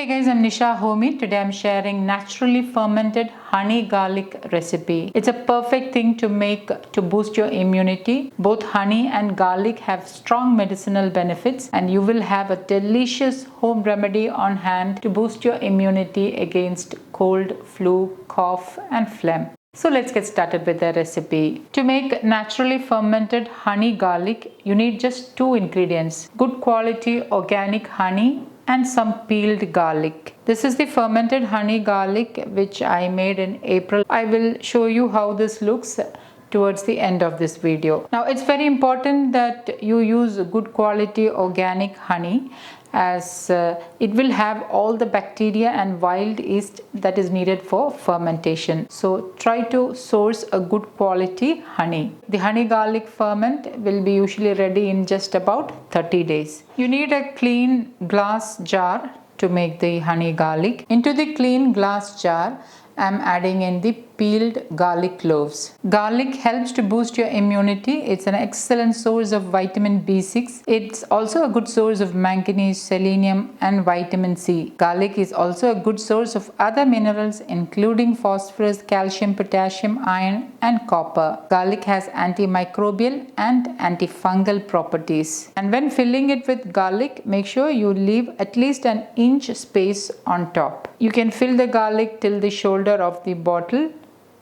Hey guys, I'm Nisha Homi. Today I'm sharing naturally fermented honey garlic recipe. It's a perfect thing to make to boost your immunity. Both honey and garlic have strong medicinal benefits and you will have a delicious home remedy on hand to boost your immunity against cold, flu, cough and phlegm. So let's get started with the recipe. To make naturally fermented honey garlic, you need just two ingredients: good quality organic honey and some peeled garlic. This is the fermented honey garlic which I made in April. I will show you how this looks towards the end of this video. Now it's very important that you use good quality organic honey, as it will have all the bacteria and wild yeast that is needed for fermentation. So try to source a good quality honey. The honey garlic ferment will be usually ready in just about 30 days. You need a clean glass jar to make the honey garlic. Into the clean glass jar, I am adding in the peeled garlic cloves. Garlic helps to boost your immunity. It's an excellent source of vitamin B6. It's also a good source of manganese, selenium and vitamin C. Garlic is also a good source of other minerals including phosphorus, calcium, potassium, iron and copper. Garlic has antimicrobial and antifungal properties. And when filling it with garlic, make sure you leave at least an inch space on top. You can fill the garlic till the shoulder of the bottle,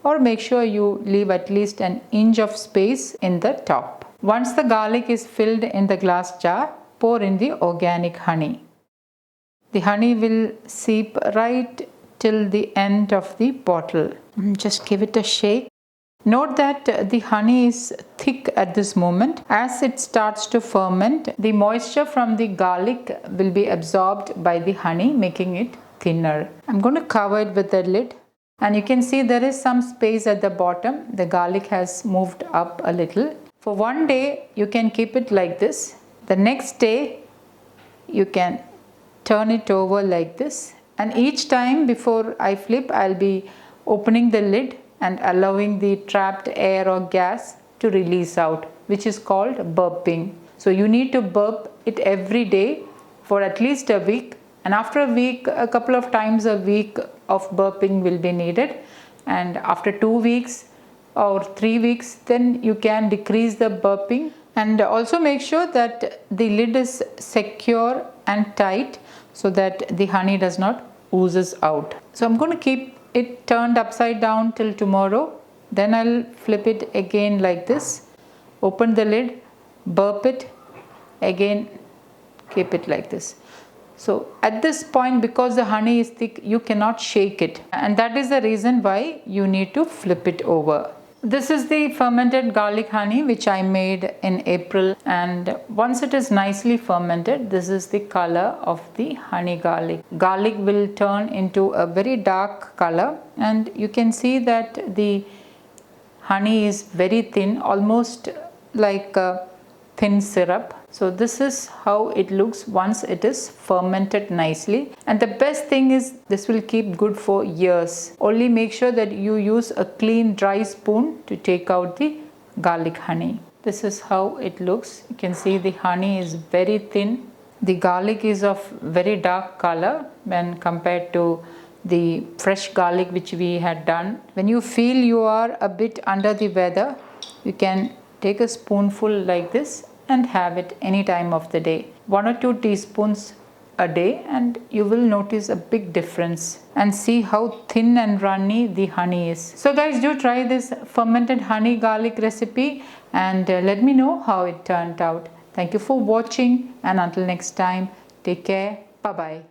or make sure you leave at least an inch of space in the top. Once the garlic is filled in the glass jar, pour in the organic honey. The honey will seep right till the end of the bottle. Just give it a shake. Note that the honey is thick at this moment. As it starts to ferment, the moisture from the garlic will be absorbed by the honey, making it thinner. I'm going to cover it with the lid. And you can see there is some space at the bottom. The garlic has moved up a little. For one day, you can keep it like this. The next day, you can turn it over like this. And each time before I flip, I'll be opening the lid and allowing the trapped air or gas to release out, which is called burping. So you need to burp it every day for at least a week. And after a week, a couple of times a week of burping will be needed. And after 2 weeks or 3 weeks, then you can decrease the burping. And also make sure that the lid is secure and tight so that the honey does not oozes out. So I'm going to keep it turned upside down till tomorrow. Then I'll flip it again like this. Open the lid, burp it, again keep it like this. So at this point, because the honey is thick, you cannot shake it. And that is the reason why you need to flip it over. This is the fermented garlic honey which I made in April. And once it is nicely fermented, this is the color of the honey garlic. Garlic will turn into a very dark color. And you can see that the honey is very thin, almost like a thin syrup. So this is how it looks once it is fermented nicely. And the best thing is this will keep good for years. Only make sure that you use a clean dry spoon to take out the garlic honey. This is how it looks. You can see the honey is very thin. The garlic is of very dark color when compared to the fresh garlic which we had done. When you feel you are a bit under the weather, you can take a spoonful like this and have it any time of the day. 1 or 2 teaspoons a day, and you will notice a big difference and see how thin and runny the honey is. So guys, do try this fermented honey garlic recipe and let me know how it turned out. Thank you for watching, and until next time, take care. Bye bye.